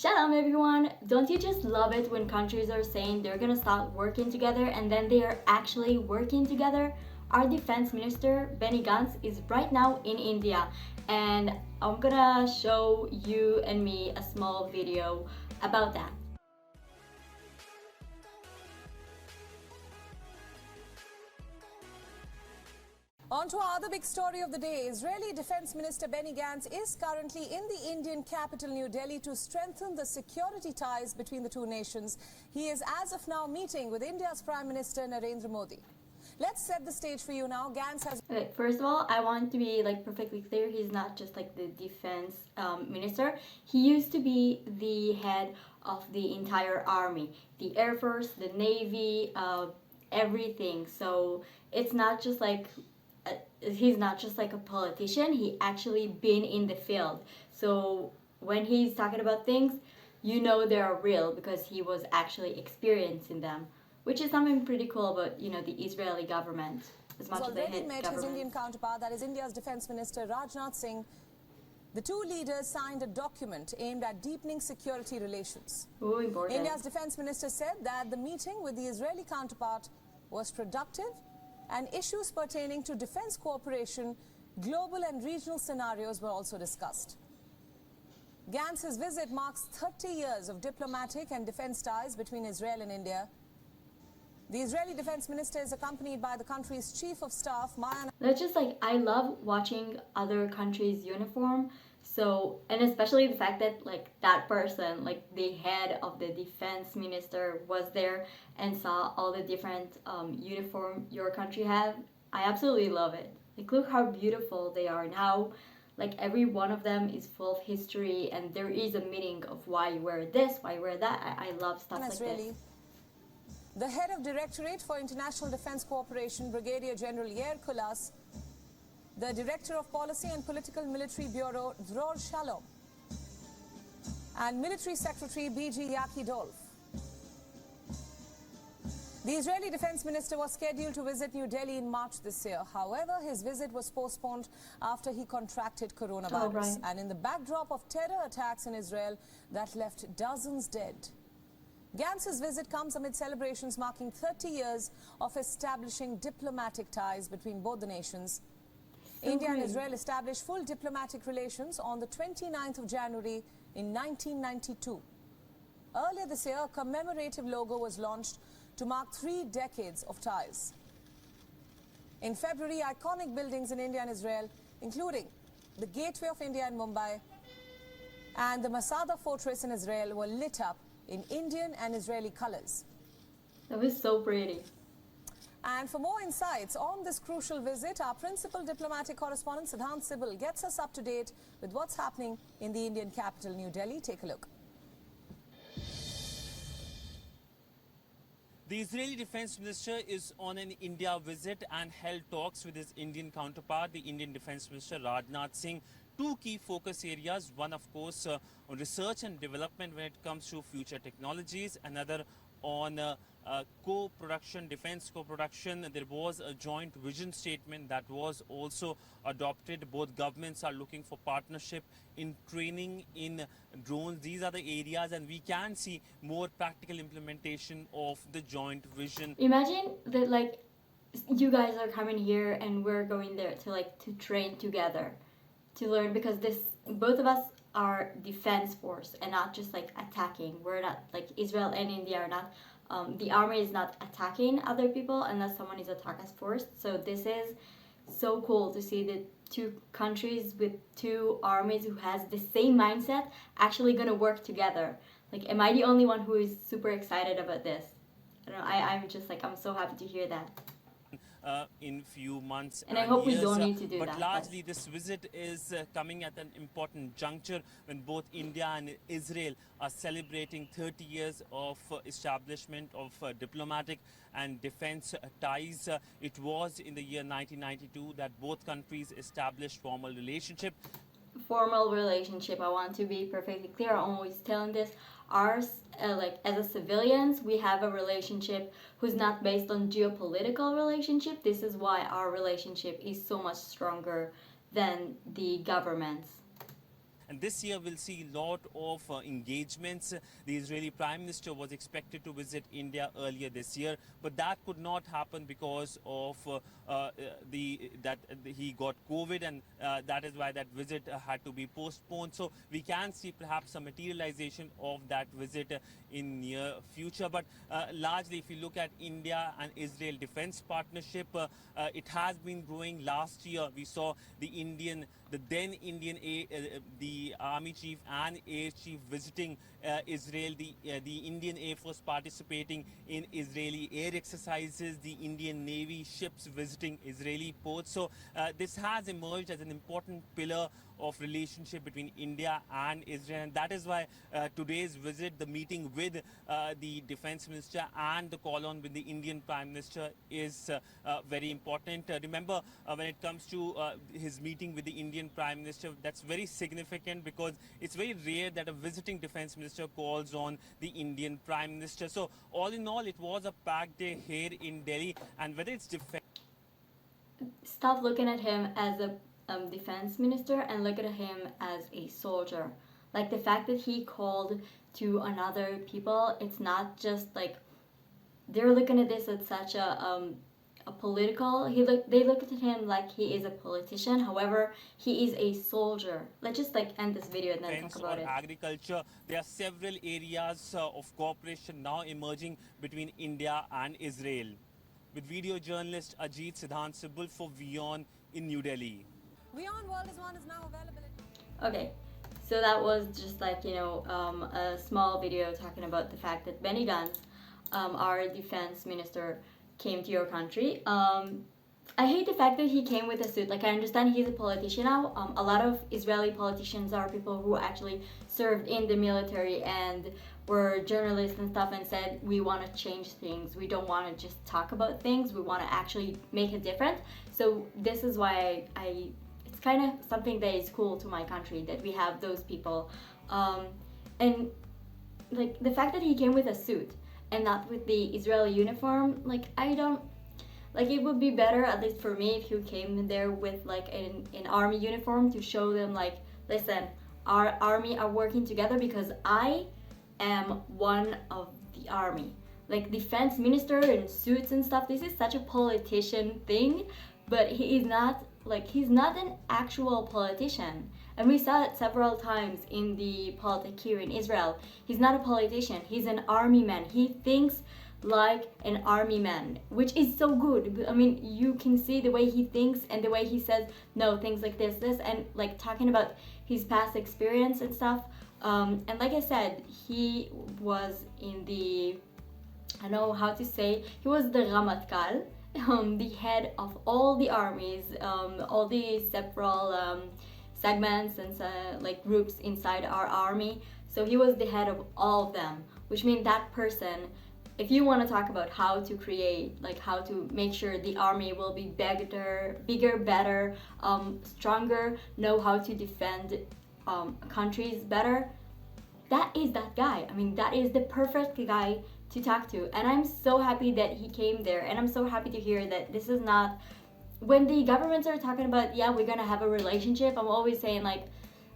Shalom everyone! Don't you just love it when countries are saying they're gonna start working together and then they are actually working together? Our defense minister Benny Gantz is right now in India, and I'm gonna show you and me a small video about that. On to our other big story of the day. Israeli Defense Minister Benny Gantz is currently in the Indian capital New Delhi to strengthen the security ties between the two nations. He is as of now meeting with India's Prime Minister Narendra Modi. Let's set the stage for you now. Gantz has... Okay, first of all, I want to be perfectly clear. He's not just the defense minister. He used to be the head of the entire army, the Air Force, the Navy, everything. So it's not just he's not just a politician. He actually been in the field. So when he's talking about things, you know they are real because he was actually experiencing them, which is something pretty cool about the Israeli government. As much as they already hate met government. his Indian counterpart, that is India's Defense Minister Rajnath Singh. The two leaders signed a document aimed at deepening security relations. Ooh, important. India's Defense Minister said that the meeting with the Israeli counterpart was productive and issues pertaining to defense cooperation, global and regional scenarios were also discussed. Gantz's visit marks 30 years of diplomatic and defense ties between Israel and India. The Israeli Defense Minister is accompanied by the country's Chief of Staff, Maya. That's just I love watching other countries' uniform. So, and especially the fact that that person, the head of the defense minister, was there and saw all the different uniform your country have. I absolutely love it. Look how beautiful they are and how every one of them is full of history, and there is a meaning of why you wear this, why you wear that. I love stuff like this. The head of Directorate for International Defense Cooperation, Brigadier General Yair Kulas, the Director of Policy and Political Military Bureau, Dror Shalom, and Military Secretary B.G. Yaki Dolf. The Israeli Defense Minister was scheduled to visit New Delhi in March this year. However, his visit was postponed after he contracted coronavirus. Oh, right. And in the backdrop of terror attacks in Israel that left dozens dead. Gantz's visit comes amid celebrations marking 30 years of establishing diplomatic ties between both the nations. India and Israel established full diplomatic relations on the 29th of January in 1992. Earlier this year, a commemorative logo was launched to mark 3 decades of ties. In February, iconic buildings in India and Israel, including the Gateway of India in Mumbai and the Masada Fortress in Israel, were lit up in Indian and Israeli colors. That was so pretty. And for more insights on this crucial visit, our principal diplomatic correspondent Siddhant Sibal gets us up to date with what's happening in the Indian capital, New Delhi. Take a look. The Israeli Defense Minister is on an India visit and held talks with his Indian counterpart, the Indian Defense Minister Rajnath Singh. 2 key focus areas, one of course on research and development when it comes to future technologies, another on co-production, defense co-production. There was a joint vision statement that was also adopted. Both governments are looking for partnership in training in drones. These are the areas, and we can see more practical implementation of the joint vision. Imagine that you guys are coming here and we're going there to train together, to learn, because both of us are defense force and not just attacking. We're not Israel and India are not. The army is not attacking other people unless someone is attacked us first. So this is so cool to see the 2 countries with 2 armies who has the same mindset actually gonna work together. Am I the only one who is super excited about this? I don't know. I'm just I'm so happy to hear that. In few months and I hope years, we don't need to do but that. Largely this visit is coming at an important juncture when both India and Israel are celebrating 30 years of establishment of diplomatic and defense ties. It was in the year 1992 that both countries established formal relationship. Formal relationship. I want to be perfectly clear. I'm always telling this. Ours, as a civilians, we have a relationship who's not based on geopolitical relationship. This is why our relationship is so much stronger than the governments. And this year we'll see a lot of engagements. The Israeli Prime Minister was expected to visit India earlier this year, but that could not happen because of he got COVID, and that is why that visit had to be postponed. So we can see perhaps a materialization of that visit in near future. But largely, if you look at India and Israel defense partnership, it has been growing. Last year, we saw the then Indian the Army Chief and Air Chief visiting Israel, the Indian Air Force participating in Israeli air exercises, the Indian Navy ships visiting Israeli ports. So this has emerged as an important pillar of relationship between India and Israel, and that is why today's visit, the meeting with the defense minister and the call on with the Indian Prime Minister is very important. Remember, when it comes to his meeting with the Indian Prime Minister, that's very significant because it's very rare that a visiting defense minister calls on the Indian Prime Minister. So all in all, it was a packed day here in Delhi, and whether it's defense. Stop looking at him as a defense minister and look at him as a soldier. Like the fact that he called to another people, it's not just like they're looking at this as such a political. They look at him like he is a politician. However, he is a soldier. Let's just like end this video and then talk about it. Agriculture, there are several areas of cooperation now emerging between India and Israel. With video journalist Ajit Siddhant Sibul for WION in New Delhi. WION World is One is now available. Okay, so that was just like, a small video talking about the fact that Benny Gantz, our defense minister, came to your country. I hate the fact that he came with a suit. Like, I understand he's a politician now. A lot of Israeli politicians are people who actually served in the military and were journalists and stuff and said, we want to change things. We don't want to just talk about things. We want to actually make it different. So this is why it's kind of something that is cool to my country that we have those people. And like the fact that he came with a suit and not with the Israeli uniform, like it would be better, at least for me, if he came there with like an army uniform to show them like, listen, our army are working together because I am one of the army. Like defense minister in suits and stuff, this is such a politician thing, but he's not an actual politician. And we saw it several times in the politics here in Israel. He's not a politician, he's an army man. He thinks like an army man, which is so good. I mean, you can see the way he thinks and the way he says, no, things like this, and like talking about his past experience and stuff. And like I said, he was in the, I don't know how to say, he was the Ramatkal, the head of all the armies, all the several segments and like groups inside our army. So he was the head of all of them, which means that person, if you want to talk about how to create, like how to make sure the army will be bigger, better, stronger, know how to defend countries better, that is that guy. I mean, that is the perfect guy to talk to. And I'm so happy that he came there, and I'm so happy to hear that this is not, when the governments are talking about, yeah, we're gonna have a relationship, I'm always saying like,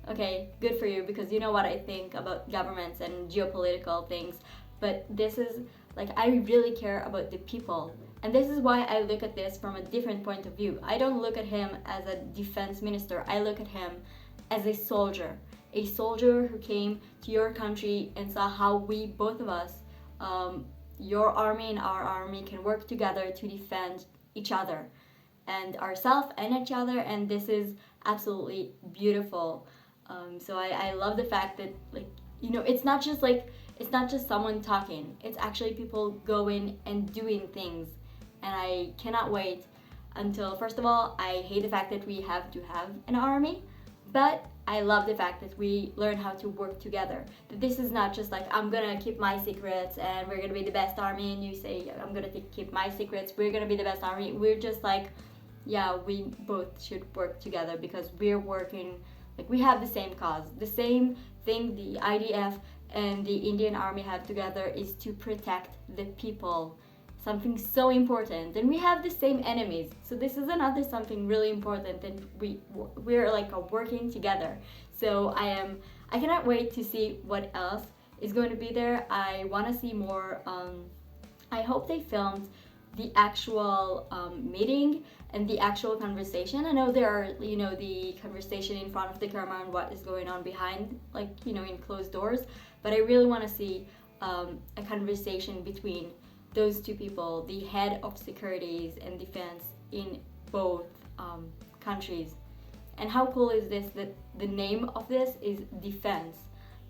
okay, good for you, because you know what I think about governments and geopolitical things. But this is like, I really care about the people, and this is why I look at this from a different point of view. I don't look at him as a defense minister, I look at him as a soldier who came to your country and saw how we, both of us, your army and our army, can work together to defend each other and ourselves and each other, and this is absolutely beautiful. So I love the fact that, like, you know, it's not just someone talking, it's actually people going and doing things. And I cannot wait until, first of all, I hate the fact that we have to have an army, but I love the fact that we learn how to work together. That this is not just like, I'm gonna keep my secrets and we're gonna be the best army, and you say, I'm gonna keep my secrets, we're gonna be the best army. We're just like, yeah, we both should work together because we're working, like, we have the same cause. The same thing the IDF and the Indian Army have together is to protect the people. Something so important. And we have the same enemies. So this is another something really important, and we're like working together. So I cannot wait to see what else is going to be there. I want to see more. I hope they filmed the actual meeting and the actual conversation. I know there are, the conversation in front of the camera and what is going on behind, like, in closed doors. But I really want to see a conversation between those two people, the head of securities and defense in both countries. And how cool is this that the name of this is defense,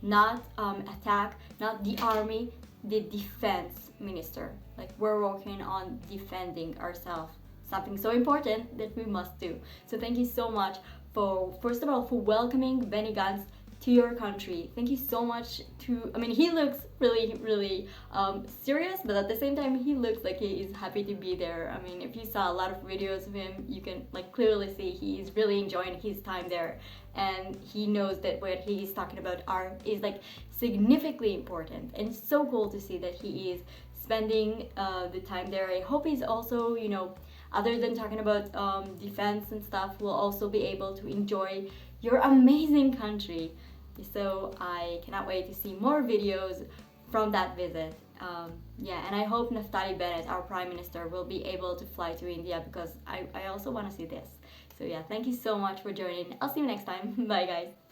not attack, not the army, the defense minister. Like, we're working on defending ourselves, something so important that we must do. So thank you so much for, first of all, for welcoming Benny Gantz to your country. Thank you so much he looks really serious, but at the same time he looks like he is happy to be there. I mean, if you saw a lot of videos of him, you can clearly see he is really enjoying his time there, and he knows that what he is talking about is significantly important, and it's so cool to see that he is spending the time there. I hope he's also, other than talking about defense and stuff, will also be able to enjoy your amazing country. So I cannot wait to see more videos from that visit. And I hope Naftali Bennett, our Prime Minister, will be able to fly to India, because I also want to see this. So yeah, thank you so much for joining. I'll see you next time. Bye guys.